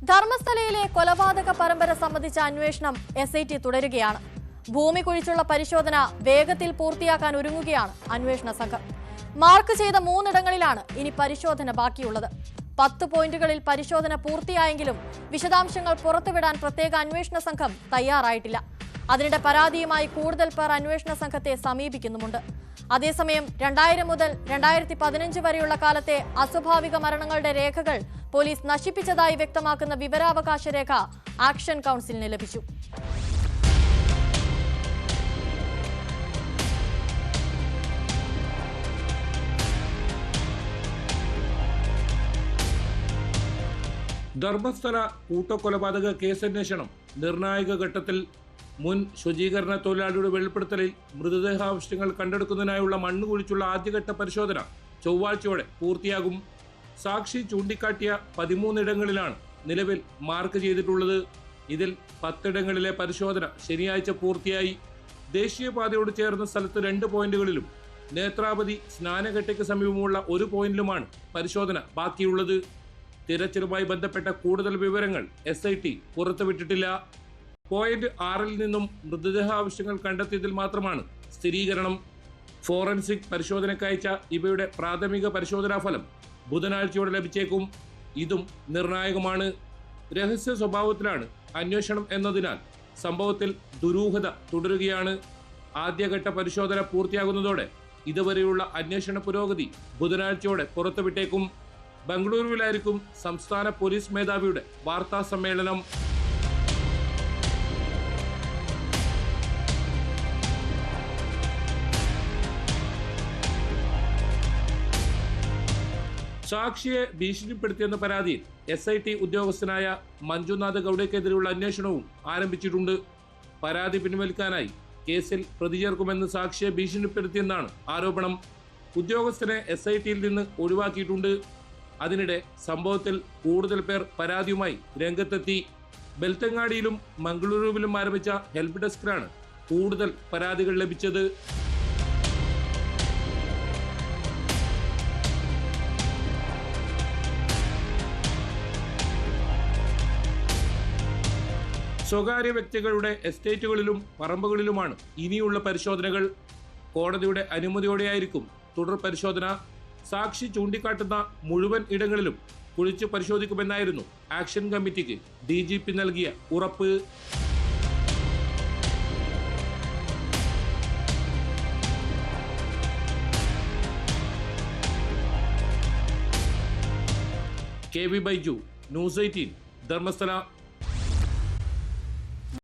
ധർമ്മസ്ഥലയിലെ കൊലപാതക പരമ്പര സംബന്ധിച്ച അന്വേഷണം SIT തുടരുകയാണ്. ഭൂമി കുഴിച്ചുള്ള പരിശോധന വേഗത്തിൽ പൂർത്തിയാക്കാൻ ഒരുങ്ങുകയാണ് അന്വേഷണ സംഘം. മാർക്ക് ചെയ്ത 3 ഇടങ്ങളിലാണ് ഇനി പരിശോധന ബാക്കിയുള്ളത്. 10 പോയിന്റുകളിൽ പരിശോധന പൂർത്തിയായെങ്കിലും വിശദാംശങ്ങൾ പുറത്തുവിടാൻ പ്രത്യേക അന്വേഷണ സംഘം തയ്യാറായിട്ടില്ല. അതിനിടെ പരാതിയുമായി കൂടുതൽ പേർ അന്വേഷണ സംഘത്തെ സമീപിക്കുന്നുമുണ്ട്. അതേസമയം 2000 മുതൽ 2015 വരെയുള്ള കാലത്തെ അസ്വാഭാവിക മരണങ്ങളുടെ രേഖകൾ പോലീസ് നശിപ്പിച്ചതായി വ്യക്തമാക്കുന്ന വിവരാവകാശ രേഖ ആക്ഷൻ കൗൺസിലിന് ലഭിച്ചു. ധർമ്മസ്ഥല കൂട്ടക്കൊലപാതക കേസന്വേഷണം നിർണായക ഘട്ടത്തിൽ. മുൻ ശുചീകരണ തൊഴിലാളിയുടെ വെളിപ്പെടുത്തലിൽ മൃതദേഹാവശിഷ്ടങ്ങൾ കണ്ടെടുക്കുന്നതിനായുള്ള മണ്ണ് കുഴിച്ചുള്ള ആദ്യഘട്ട പരിശോധന ചൊവ്വാഴ്ചയോടെ പൂർത്തിയാകും. സാക്ഷി ചൂണ്ടിക്കാട്ടിയ 13 ഇടങ്ങളിലാണ് നിലവിൽ മാർക്ക് ചെയ്തിട്ടുള്ളത്. ഇതിൽ 10 ഇടങ്ങളിലെ പരിശോധന ശനിയാഴ്ച പൂർത്തിയായി. ദേശീയപാതയോട് ചേർന്ന സ്ഥലത്ത് 2 പോയിന്റുകളിലും നേത്രാവതി സ്നാനഘട്ടയ്ക്ക് സമീപമുള്ള 1 പോയിന്റിലുമാണ് പരിശോധന ബാക്കിയുള്ളത്. തിരച്ചിലുമായി ബന്ധപ്പെട്ട കൂടുതൽ വിവരങ്ങൾ SIT പുറത്തുവിട്ടിട്ടില്ല. പോയിന്റ് 6-ൽ നിന്നും മൃതദേഹാവശിഷ്ടങ്ങൾ കണ്ടെത്തിയതിൽ മാത്രമാണ് സ്ഥിരീകരണം. ഫോറൻസിക് പരിശോധനക്കയച്ച ഇവയുടെ പ്രാഥമിക പരിശോധനാ ഫലം ബുധനാഴ്ചയോടെ ലഭിച്ചേക്കും. ഇതും നിർണായകമാണ്. രഹസ്യ സ്വഭാവത്തിലാണ് അന്വേഷണം എന്നതിനാൽ സംഭവത്തിൽ ദുരൂഹത തുടരുകയാണ്. ആദ്യഘട്ട പരിശോധന പൂർത്തിയാകുന്നതോടെ ഇതുവരെയുള്ള അന്വേഷണ പുരോഗതി ബുധനാഴ്ചയോടെ പുറത്തുവിട്ടേക്കും. ബംഗളൂരുവിലായിരിക്കും സംസ്ഥാന പോലീസ് മേധാവിയുടെ വാർത്താ സമ്മേളനം. സാക്ഷിയെ ഭീഷണിപ്പെടുത്തിയെന്ന പരാതിയിൽ SIT ഉദ്യോഗസ്ഥനായ മഞ്ജുനാഥ് ഗൌഡയ്ക്കെതിരെയുള്ള അന്വേഷണവും ആരംഭിച്ചിട്ടുണ്ട്. പരാതി പിൻവലിക്കാനായി കേസിൽ പ്രതി ചേർക്കുമെന്ന് സാക്ഷിയെ ഭീഷണിപ്പെടുത്തിയെന്നാണ് ആരോപണം. ഉദ്യോഗസ്ഥനെ SITയിൽ നിന്ന് ഒഴിവാക്കിയിട്ടുണ്ട്. അതിനിടെ സംഭവത്തിൽ കൂടുതൽ പേർ പരാതിയുമായി രംഗത്തെത്തി. ബെൽത്തങ്ങാടിയിലും മംഗളൂരുവിലും ആരംഭിച്ച ഹെൽപ്പ് ഡെസ്കിലാണ് കൂടുതൽ പരാതികൾ ലഭിച്ചത്. സ്വകാര്യ വ്യക്തികളുടെ എസ്റ്റേറ്റുകളിലും പറമ്പുകളിലുമാണ് ഇനിയുള്ള പരിശോധനകൾ. കോടതിയുടെ അനുമതിയോടെയായിരിക്കും തുടർ പരിശോധന. സാക്ഷി ചൂണ്ടിക്കാട്ടുന്ന മുഴുവൻ ഇടങ്ങളിലും കുഴിച്ചു പരിശോധിക്കുമെന്നായിരുന്നു ആക്ഷൻ കമ്മിറ്റിക്ക് DGP നൽകിയ ഉറപ്പ്. KV Baiju, News 18, Dharmasthala.